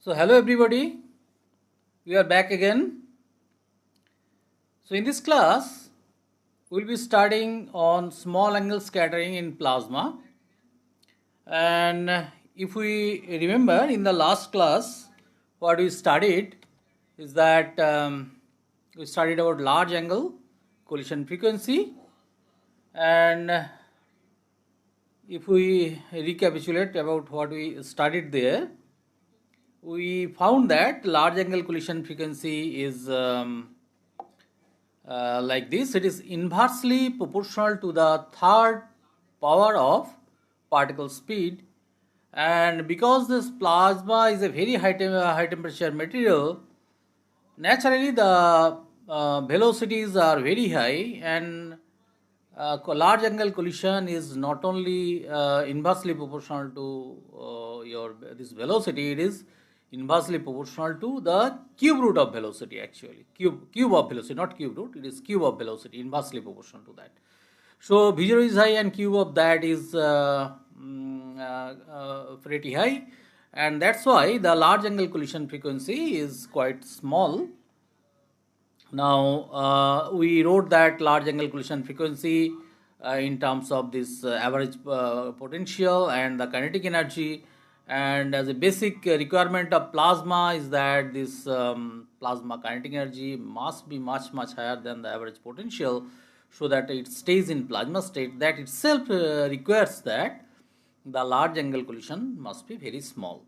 So hello everybody, we are back again. So in this class, we'll be studying on small angle scattering in plasma. And if we remember in the last class, what we studied is that we studied about large angle collision frequency. And if we recapitulate about what we studied there, we found that large angle collision frequency is like this. It is inversely proportional to the third power of particle speed, and because this plasma is a very high temperature material, naturally the velocities are very high, and large angle collision is not only inversely proportional to your this velocity, it is inversely proportional to the cube root of velocity. Actually cube of velocity, not cube root, it is cube of velocity, inversely proportional to that. So V0 is high and cube of that is pretty high, and that's why the large angle collision frequency is quite small. Now, we wrote that large angle collision frequency in terms of this average potential and the kinetic energy. And as a basic requirement of plasma is that this plasma kinetic energy must be much higher than the average potential, so that it stays in plasma state. That itself requires that the large angle collision must be very small.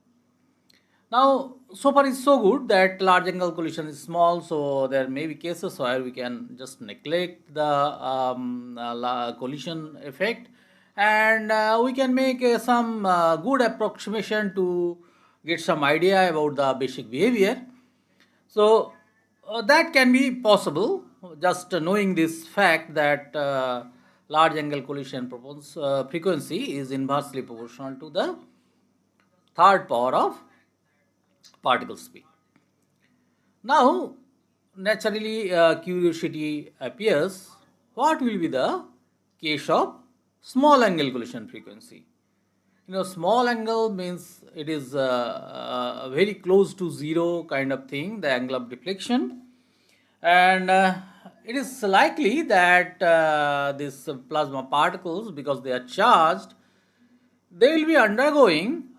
Now, so far is so good that large angle collision is small, so there may be cases where we can just neglect the collision effect, and we can make some good approximation to get some idea about the basic behavior. So that can be possible, just knowing this fact that large angle collision frequency is inversely proportional to the third power of particle speed. Now, naturally, curiosity appears, what will be the case of small angle collision frequency? Small angle means it is very close to zero kind of thing, the angle of deflection, and it is likely that these plasma particles, because they are charged, they will be undergoing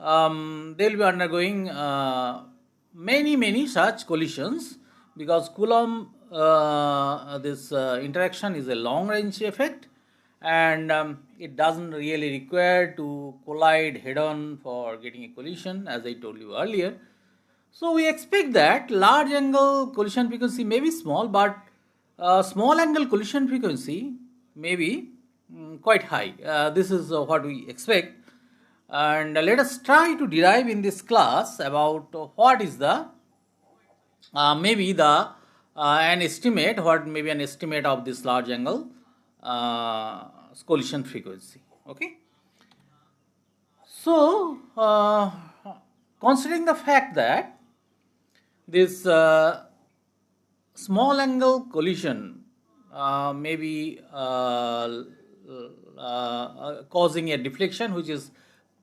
many such collisions, because Coulomb this interaction is a long range effect, and it doesn't really require to collide head on for getting a collision, as I told you earlier. So we expect that large angle collision frequency may be small, but small angle collision frequency may be quite high. This is what we expect, and let us try to derive in this class about what is the maybe the an estimate, what may be an estimate of this large angle collision frequency. Okay. So considering the fact that this small angle collision may be causing a deflection which is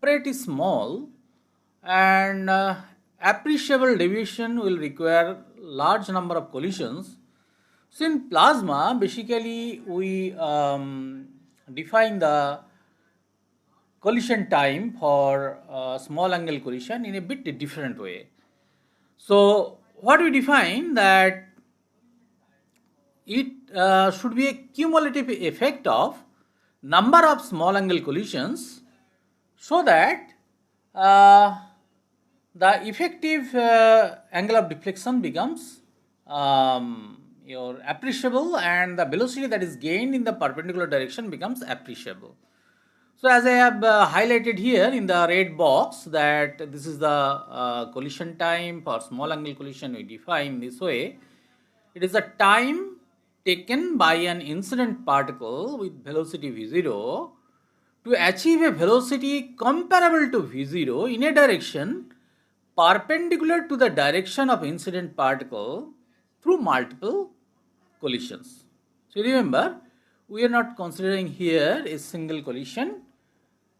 pretty small, and appreciable deviation will require large number of collisions. So in plasma, basically we define the collision time for small angle collision in a bit different way. So what we define that it should be a cumulative effect of number of small angle collisions, so that the effective angle of deflection becomes your appreciable, and the velocity that is gained in the perpendicular direction becomes appreciable. So as I have highlighted here in the red box, that this is the collision time for small angle collision we define this way. It is the time taken by an incident particle with velocity v0 to achieve a velocity comparable to v0 in a direction perpendicular to the direction of incident particle through multiple collisions. So remember, we are not considering here a single collision.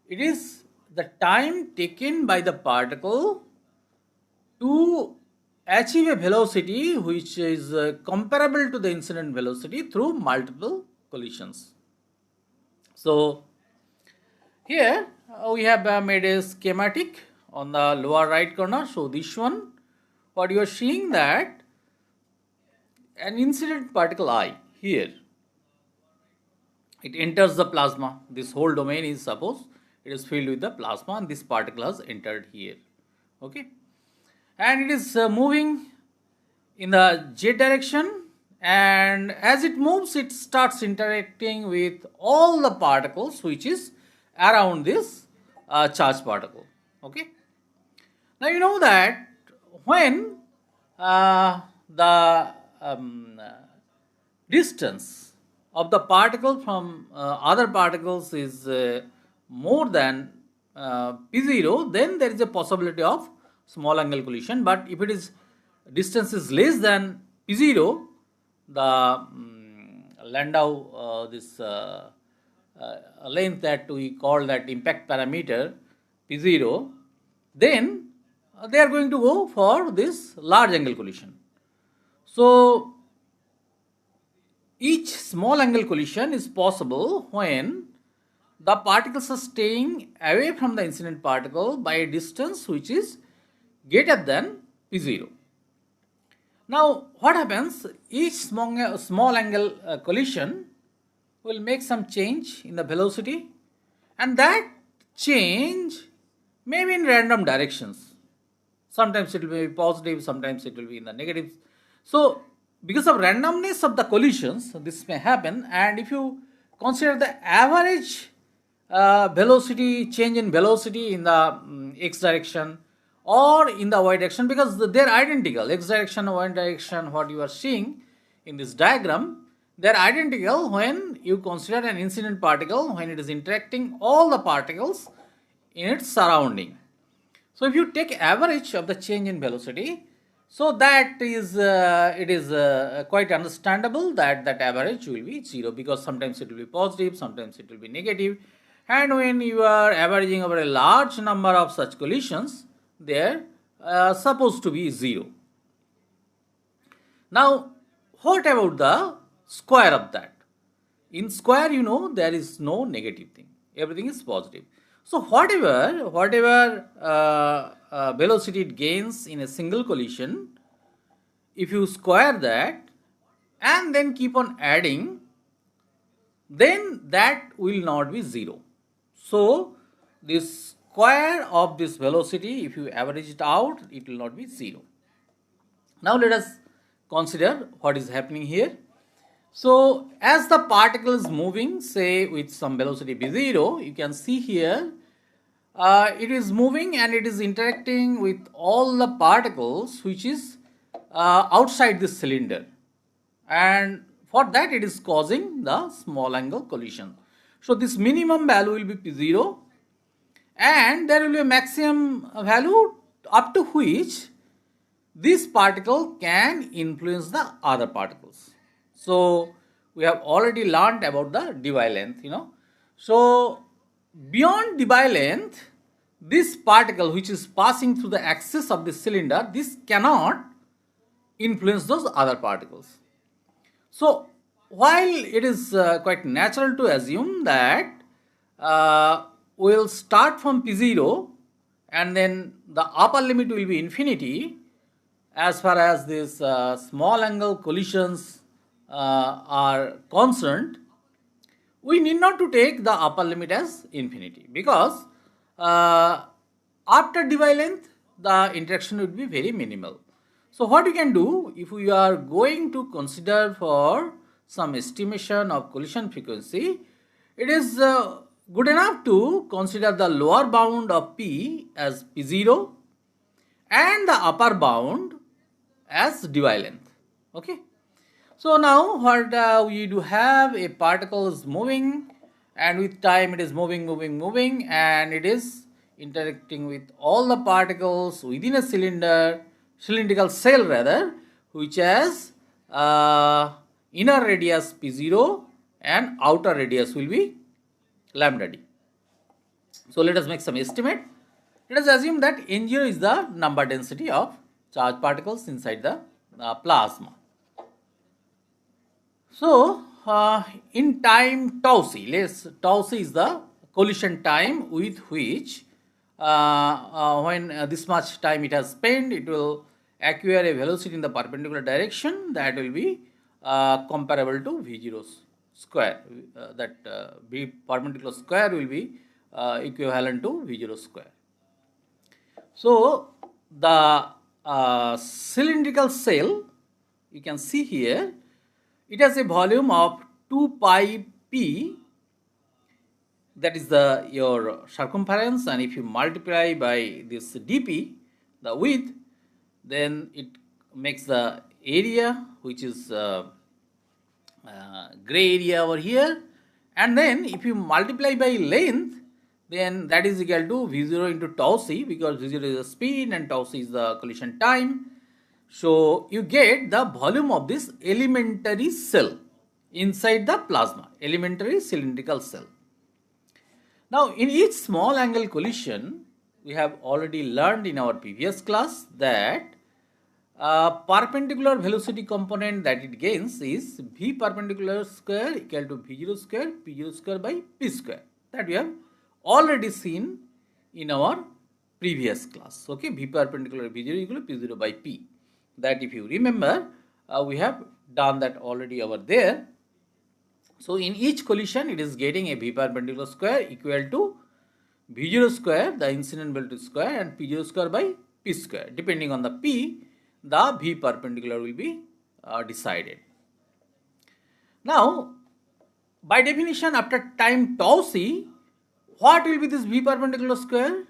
It is the time taken by the particle to achieve a velocity which is comparable to the incident velocity through multiple collisions. So here we have made a schematic on the lower right corner. So this one, what you are seeing, that an incident particle I here, it enters the plasma. This whole domain is, suppose it is filled with the plasma, and this particle has entered here. Okay, and it is moving in the z direction, and as it moves it starts interacting with all the particles which is around this charged particle. Okay, now you know that when the distance of the particle from other particles is more than p0, then there is a possibility of small angle collision. But if it is distance is less than p0, the Landau this length that we call that impact parameter p0, then they are going to go for this large angle collision. So each small angle collision is possible when the particles are staying away from the incident particle by a distance which is greater than p0. Now what happens, each small angle collision will make some change in the velocity, and that change may be in random directions. Sometimes it will be positive, sometimes it will be in the negative. So because of randomness of the collisions, this may happen. And if you consider the average velocity, change in velocity in the x direction or in the y direction, because they are identical, x direction, y direction, what you are seeing in this diagram, they are identical when you consider an incident particle when it is interacting all the particles in its surrounding. So if you take average of the change in velocity, so that is it is quite understandable that that average will be 0, because sometimes it will be positive, sometimes it will be negative, and when you are averaging over a large number of such collisions, they are supposed to be 0. Now what about the square of that? In square, you know, there is no negative thing, everything is positive. So whatever velocity it gains in a single collision, if you square that and then keep on adding, then that will not be 0. So this square of this velocity, if you average it out, it will not be 0. Now let us consider what is happening here. So as the particle is moving, say with some velocity v0, you can see here it is moving and it is interacting with all the particles which is outside this cylinder, and for that it is causing the small angle collision. So this minimum value will be p0, and there will be a maximum value up to which this particle can influence the other particles. So we have already learned about the Debye length, you know. So beyond Debye length, this particle which is passing through the axis of the cylinder, this cannot influence those other particles. So while it is quite natural to assume that we will start from p0 and then the upper limit will be infinity as far as these small angle collisions are concerned, we need not to take the upper limit as infinity, because after Debye length the interaction would be very minimal. So what we can do, if we are going to consider for some estimation of collision frequency, it is good enough to consider the lower bound of p as p0 and the upper bound as Debye length. Okay. So now what we do have, a particle is moving, and with time it is moving, and it is interacting with all the particles within a cylindrical cell rather, which has inner radius p0 and outer radius will be lambda d. So let us make some estimate. Let us assume that n0 is the number density of charged particles inside the plasma. So, in time tau c, tau c is the collision time with which when this much time it has spent, it will acquire a velocity in the perpendicular direction that will be comparable to v0 square. That v perpendicular square will be equivalent to v0 square. So, the cylindrical cell, you can see here, it has a volume of 2 pi p, that is your circumference, and if you multiply by this dp, the width, then it makes the area, which is gray area over here, and then if you multiply by length, then that is equal to v0 into tau c, because v0 is the speed and tau c is the collision time. So you get the volume of this elementary cell inside the plasma, elementary cylindrical cell. Now, in each small angle collision, we have already learned in our previous class that perpendicular velocity component that it gains is v perpendicular square equal to v0 square p0 square by p square. That we have already seen in our previous class. Okay, v perpendicular v0 equal to p0 by p. That if you remember, we have done that already over there. So in each collision, it is getting a v perpendicular square equal to v0 square, the incident velocity square, and p0 square by p square. Depending on the p, the v perpendicular will be decided. Now, by definition, after time tau c, what will be this v perpendicular square?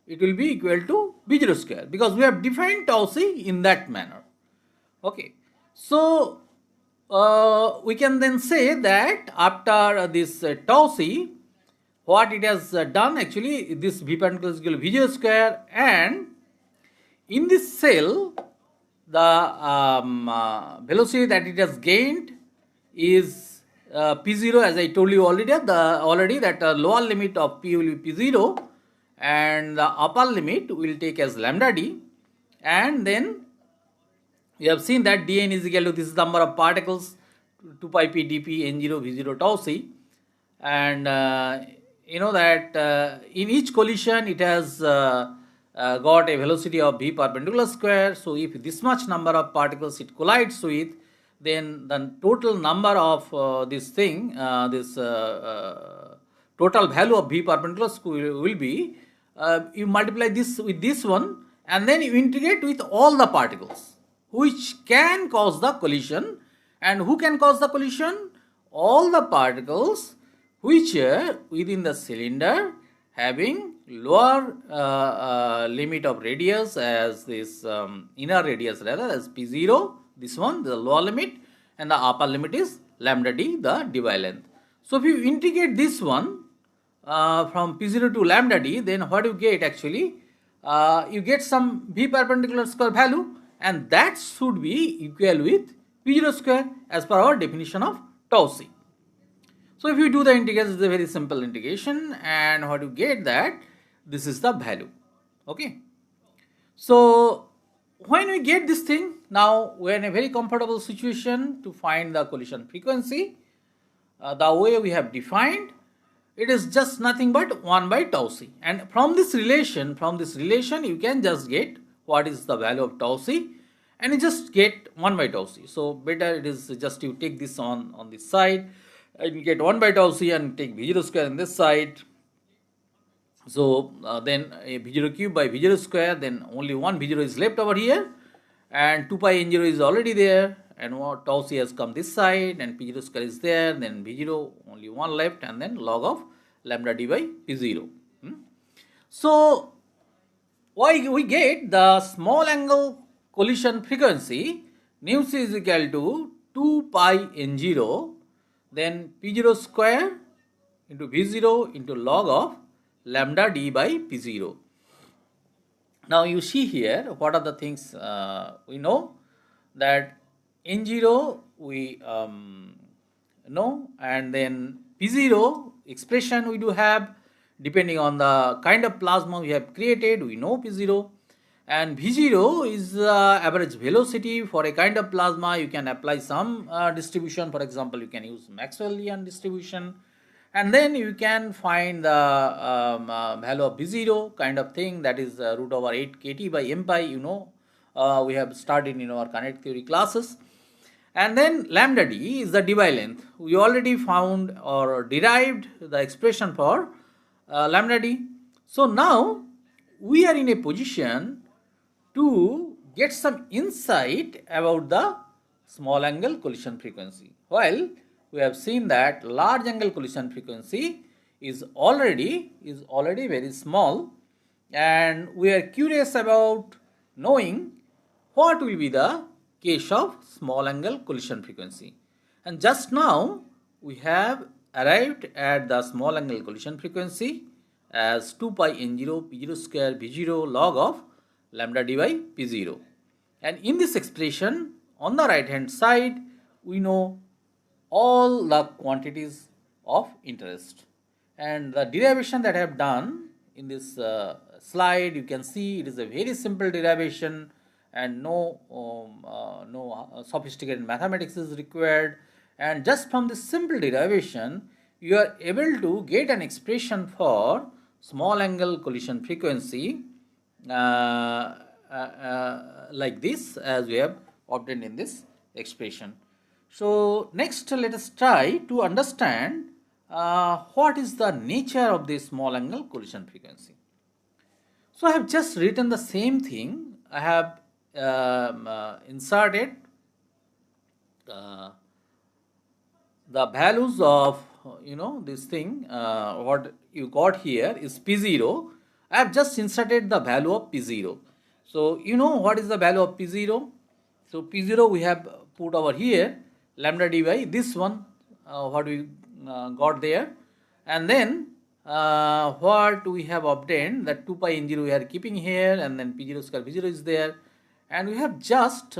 It will be equal to v0 square, because we have defined tau c in that manner. Okay, so we can then say that after this tau c, what it has done, actually this v perpendicular is equal to v0 square, and in this cell the velocity that it has gained is p0, as I told you already, that the lower limit of p will be p0 and the upper limit will take as lambda d, and then we have seen that dn is equal to this number of particles 2 pi p dp n0 v0 tau c, and you know that in each collision it has got a velocity of v perpendicular square. So if this much number of particles it collides with, then the total number of this thing, total value of v perpendicular square will be, you multiply this with this one, and then you integrate with all the particles which can cause the collision. And who can cause the collision? All the particles which are within the cylinder having lower limit of radius as this inner radius rather as p0, this one the lower limit, and the upper limit is lambda d, the Debye length. So if you integrate this one from p0 to lambda d, then what you get actually, you get some v perpendicular square value, and that should be equal with p0 square as per our definition of tau c. So if you do the integration, it's a very simple integration, and what you get that this is the value. Okay. So when we get this thing, now we are in a very comfortable situation to find the collision frequency. The way we have defined, it is just nothing but 1 by tau c, and from this relation you can just get what is the value of tau c, and you just get 1 by tau c. So better it is just you take this on this side, and you get 1 by tau c, and take v0 square on this side. So then v0 cube by v0 square, then only one v0 is left over here, and 2 pi n0 is already there, and tau c has come this side, and p0 square is there, then v0 only one left, and then log of lambda d by p0. So why we get the small angle collision frequency nu c is equal to 2 pi n0, then p0 square into v0 into log of lambda d by p0. Now you see here what are the things we know, that n0 we know, and then p0 expression we do have depending on the kind of plasma we have created, we know p0, And V0 is the average velocity for a kind of plasma. You can apply some distribution. For example, you can use Maxwellian distribution, and then you can find the value of V0 kind of thing, that is root over 8 kT by m pi. We have studied in our kinetic theory classes. And then lambda d is the Debye length. We already found or derived the expression for lambda d. So now we are in a position to get some insight about the small angle collision frequency. While we have seen that large angle collision frequency is already very small, and we are curious about knowing what will be the case of small angle collision frequency. And just now we have arrived at the small angle collision frequency as 2 pi n0 p0 square v0 log of lambda d by p0. And in this expression on the right hand side we know all the quantities of interest. And the derivation that I have done in this slide, you can see it is a very simple derivation, and no sophisticated mathematics is required. And just from this simple derivation you are able to get an expression for small angle collision frequency like this, as we have obtained in this expression. So next let us try to understand what is the nature of this small angle collision frequency. So I have just written the same thing. I have inserted the values of this thing. What you got here is P0. I have just inserted the value of P0. So what is the value of P0? So P0 we have put over here, lambda d by this one, what we got there, and then what we have obtained, that 2 pi n0 we are keeping here, and then P0 square V0 is there, and we have just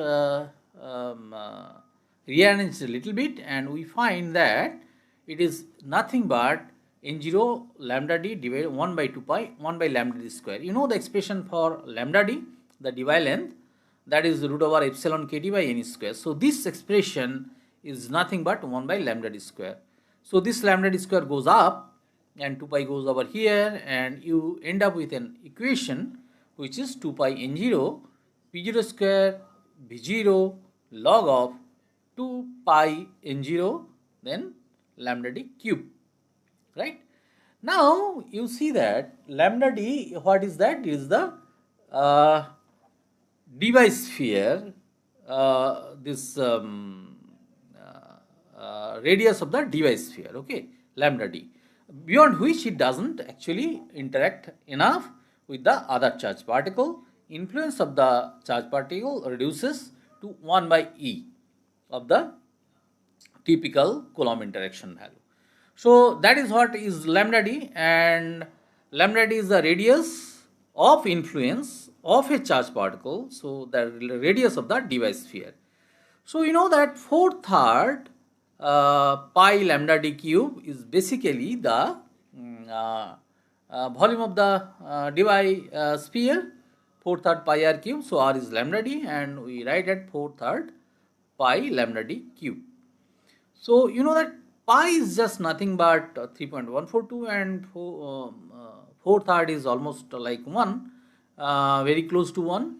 rearranged a little bit, and we find that it is nothing but n0 lambda d divided 1 by 2 pi 1 by lambda d square. You know the expression for lambda d, the Debye length, that is root over epsilon kt by n square. So this expression is nothing but 1 by lambda d square. So this lambda d square goes up and 2 pi goes over here, and you end up with an equation which is 2 pi n0 p0 square v0 log of 2 pi n0 then lambda d cube, right? Now you see that lambda d, what is that? It is the Debye sphere, this radius of the Debye sphere, okay, lambda d, beyond which it doesn't actually interact enough with the other charge particle. Influence of the charge particle reduces to 1 by E of the typical Coulomb interaction value. So that is what is lambda d, and lambda d is the radius of influence of a charge particle, so the radius of the Debye sphere. So you know that 4/3 pi lambda d cube is basically the volume of the Debye sphere, 4/3 pi r cube. So r is lambda d, and we write at 4/3 pi lambda d cube. So you know that pi is just nothing but 3.142, and 4/3 is almost like 1, very close to 1.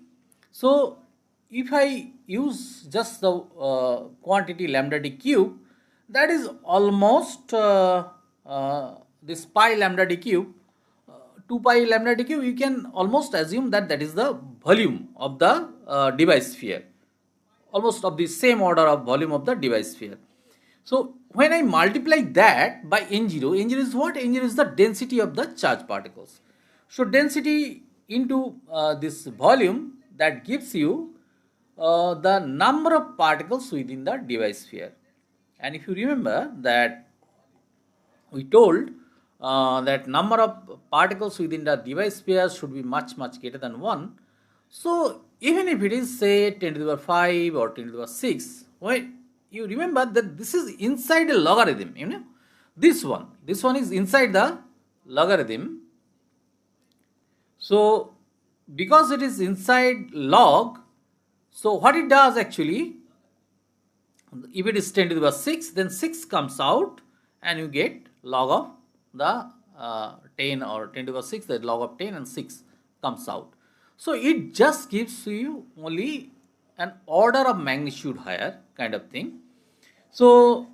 So if I use just the quantity lambda d cube, that is almost this pi lambda d cube, 2 pi lambda d cube, you can almost assume that that is the volume of the Debye sphere, almost of the same order of volume of the Debye sphere. So when I multiply that by n0, n0 is what? n0 is the density of the charge particles. So density into this volume, that gives you the number of particles within the Debye sphere. And if you remember that we told that number of particles within the Debye sphere should be much greater than 1. So even if it is say 10 to the power 5 or 10 to the power 6, well, you remember that this is inside a logarithm, this one is inside the logarithm. So because it is inside log, so what it does actually, if it is 10 to the power 6, then 6 comes out and you get log of the 10, or 10 to the power 6, that log of 10 and 6 comes out. So it just gives you only an order of magnitude higher kind of thing. So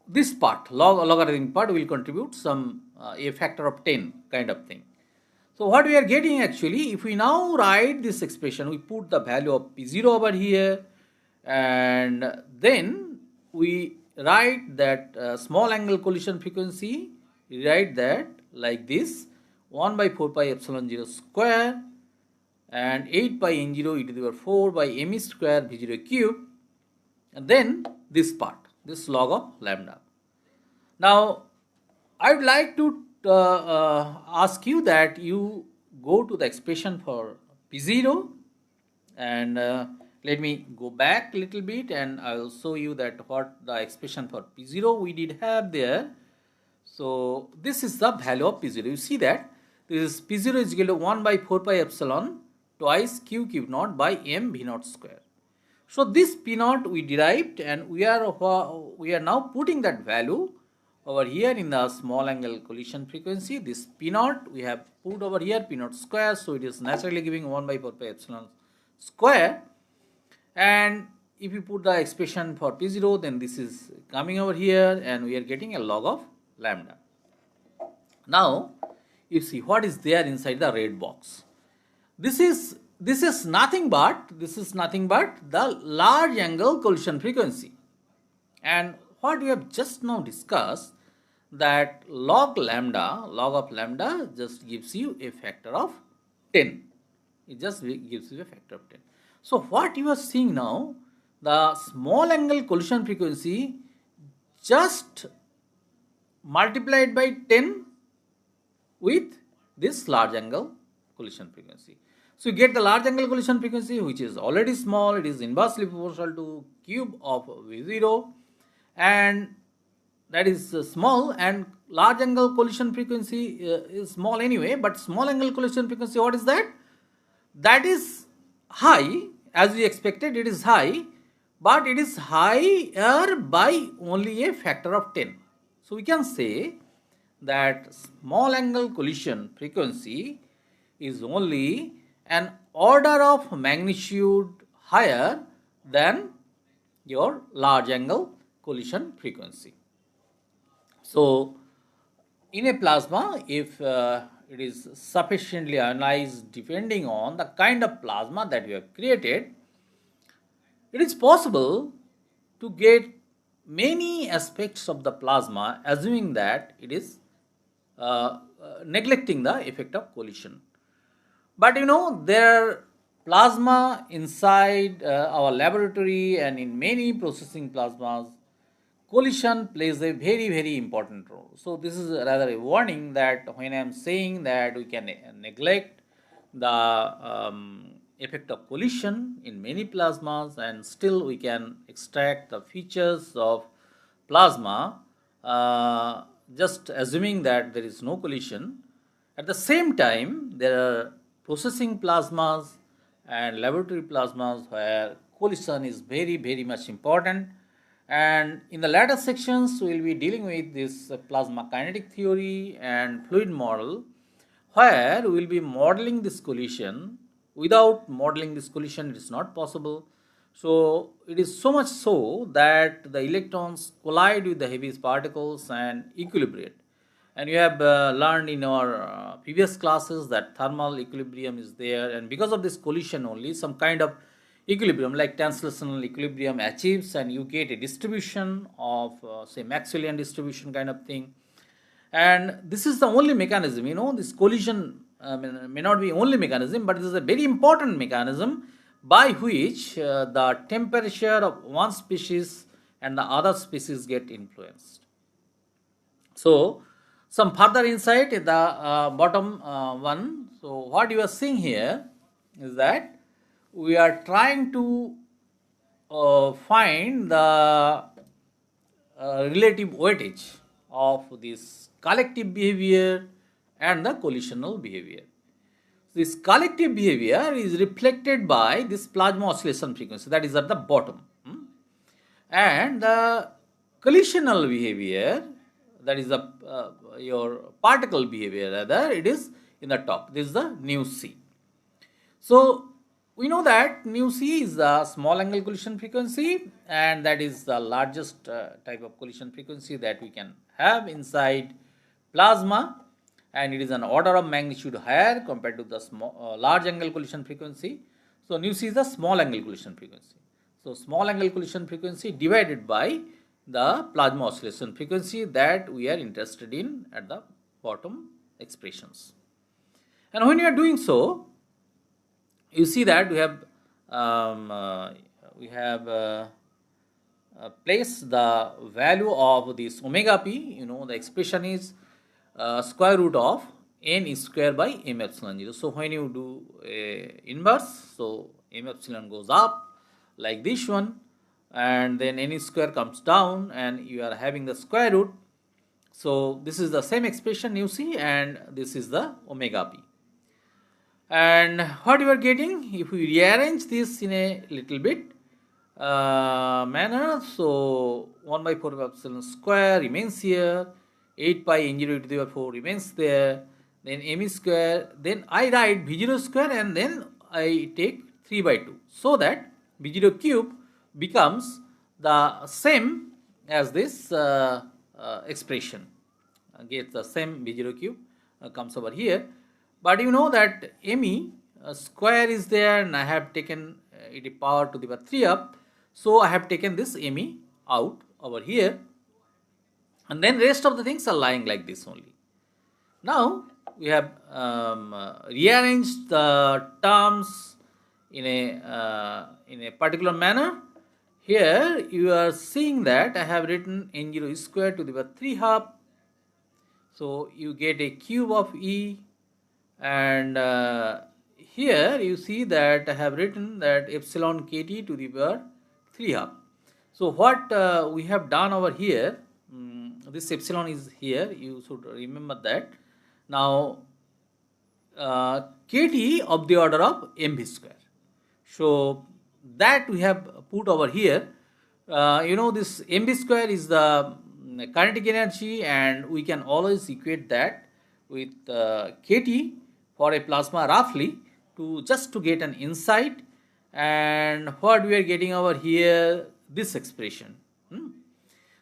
this part, logarithmic part, will contribute some a factor of 10 kind of thing. So what we are getting actually, if we now write this expression, we put the value of P0 over here, and then we write that small angle collision frequency, we write that like this: 1 by 4 pi epsilon 0 square and 8 pi n0 e to the power 4 by m square v0 cube, and then this part, this log of lambda. Now, I would like to ask you that you go to the expression for P0, and let me go back a little bit and I will show you that what the expression for P0 we did have there. So this is the value of P0. You see that this is P0 is equal to 1 by 4 pi epsilon twice q cube naught by m v naught square. So this P naught we derived, and we are now putting that value over here in the small angle collision frequency. This P naught we have put over here, P naught square, so it is naturally giving 1 by 4 pi epsilon square. And if you put the expression for P0, then this is coming over here and we are getting a log of lambda. Now you see what is there inside the red box. This is nothing but the large angle collision frequency. And what we have just now discussed, that log of lambda just gives you a factor of 10. It just gives you a factor of 10. So what you are seeing now, the small angle collision frequency just multiplied by 10 with this large angle collision frequency. So you get the large angle collision frequency, which is already small. It is inversely proportional to cube of V0, and that is small, and large angle collision frequency is small anyway, but small angle collision frequency, what is that? That is high, as we expected, it is high, but it is higher by only a factor of 10. So we can say that small angle collision frequency is only an order of magnitude higher than your large angle collision frequency. So in a plasma, if it is sufficiently ionized, depending on the kind of plasma that you have created, it is possible to get many aspects of the plasma, assuming that it is neglecting the effect of collision. But there are plasma inside our laboratory, and in many processing plasmas, collision plays a very, very important role. So this is rather a warning that when I am saying that we can neglect the effect of collision in many plasmas, and still we can extract the features of plasma, just assuming that there is no collision. At the same time, there are processing plasmas and laboratory plasmas where collision is very, very much important. And in the later sections, we will be dealing with this plasma kinetic theory and fluid model, where we will be modeling this collision. Without modeling this collision, it is not possible. So it is so much so that the electrons collide with the heaviest particles and equilibrate. And you have learned in our previous classes that thermal equilibrium is there, and because of this collision only, some kind of equilibrium like translational equilibrium achieves, and you get a distribution of say Maxwellian distribution kind of thing. And this is the only mechanism, this collision may not be only mechanism, but this is a very important mechanism by which the temperature of one species and the other species get influenced. So some further insight at the bottom one. So what you are seeing here is that we are trying to find the relative weightage of this collective behavior and the collisional behavior. This collective behavior is reflected by this plasma oscillation frequency that is at the bottom. And the collisional behavior, that is the your particle behavior rather, it is in the top. This is the nu c. So we know that nu c is the small angle collision frequency, and that is the largest type of collision frequency that we can have inside plasma, and it is an order of magnitude higher compared to the large angle collision frequency. So nu c is the small angle collision frequency. So small angle collision frequency divided by the plasma oscillation frequency that we are interested in at the bottom expressions. And when you are doing so, you see that we have placed the value of this omega p. You know, the expression is square root of n square by m epsilon 0. So when you do a inverse, so m epsilon goes up like this one, and then n square comes down, and you are having the square root. So this is the same expression you see, and this is the omega p. And what you are getting, if we rearrange this in a little bit manner, so 1 by 4 epsilon square remains here, 8 pi n0 e to the power 4 remains there, then m square, then I write v0 square, and then I take 3 by 2, so that v0 cube becomes the same as this expression, gets the same v0 cube comes over here. But you know that me square is there, and I have taken it power to the power 3 up, so I have taken this me out over here, and then rest of the things are lying like this only. Now we have rearranged the terms in a particular manner. Here you are seeing that I have written n0 square to the power 3 half, so you get a cube of E, and here you see that I have written that epsilon kt to the power 3 half. So what we have done over here, this epsilon is here, you should remember that. Now kt of the order of mv square, so that we have put over here. You know, this mv square is the kinetic energy, and we can always equate that with kt for a plasma roughly, to just to get an insight. And what we are getting over here, this expression.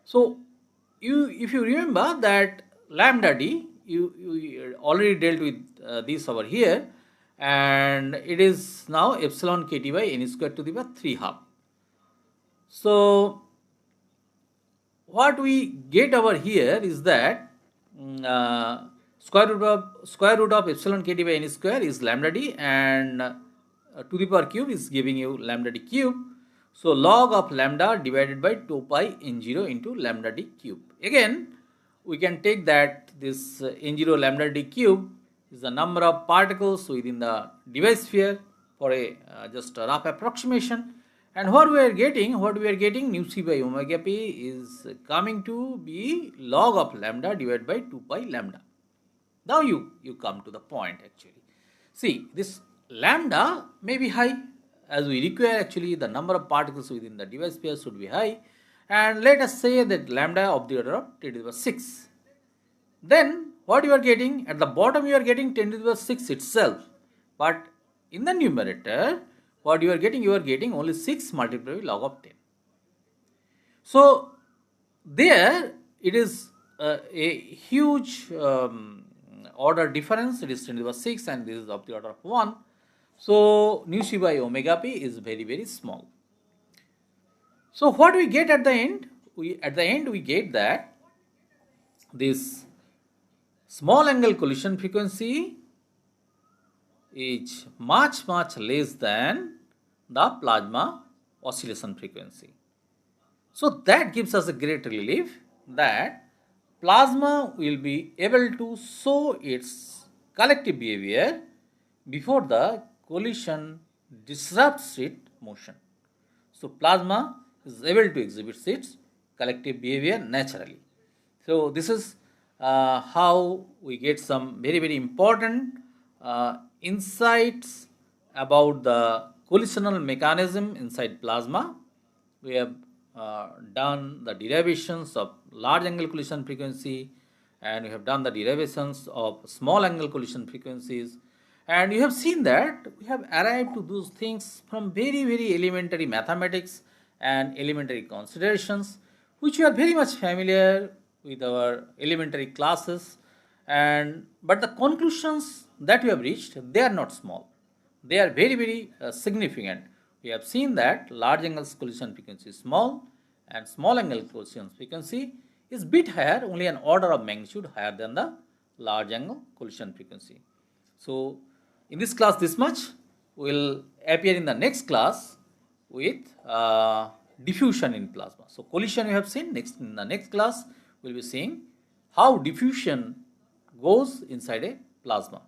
So if you remember that lambda d, you already dealt with this over here, and it is now epsilon kt by n square to the power 3 half. So what we get over here is that square root of epsilon kt by n square is lambda d, and to the power cube is giving you lambda d cube. So log of lambda divided by 2 pi n0 into lambda d cube. Again, we can take that this n0 lambda d cube is the number of particles within the device sphere for a just a rough approximation. And what we are getting nu c by omega p is coming to be log of lambda divided by 2 pi lambda. Now you come to the point actually. See, this lambda may be high, as we require actually the number of particles within the device sphere should be high, and let us say that lambda of the order of 10 to the power 6. Then what you are getting at the bottom, you are getting 10 to the power 6 itself, but in the numerator what you are getting only 6 multiplied by log of 10. So there it is a huge order difference. It is 10 to the power 6, and this is of the order of 1. So nu c by omega p is very, very small. So what we get at the end? We get that this small angle collision frequency is much less than the plasma oscillation frequency. So that gives us a great relief that plasma will be able to show its collective behavior before the collision disrupts its motion. So plasma is able to exhibit its collective behavior naturally. So this is how we get some very, very important insights about the collisional mechanism inside plasma. We have done the derivations of large angle collision frequency, and we have done the derivations of small angle collision frequencies, and you have seen that we have arrived to those things from very, very elementary mathematics and elementary considerations, which we are very much familiar with our elementary classes. And but the conclusions that we have reached, they are not small, they are very, very significant. We have seen that large angle collision frequency is small, and small angle collision frequency is bit higher, only an order of magnitude higher than the large angle collision frequency. So in this class, this much. Will appear in the next class with diffusion in plasma. So collision you have seen. Next, in the next class, we'll be seeing how diffusion goes inside a plasma.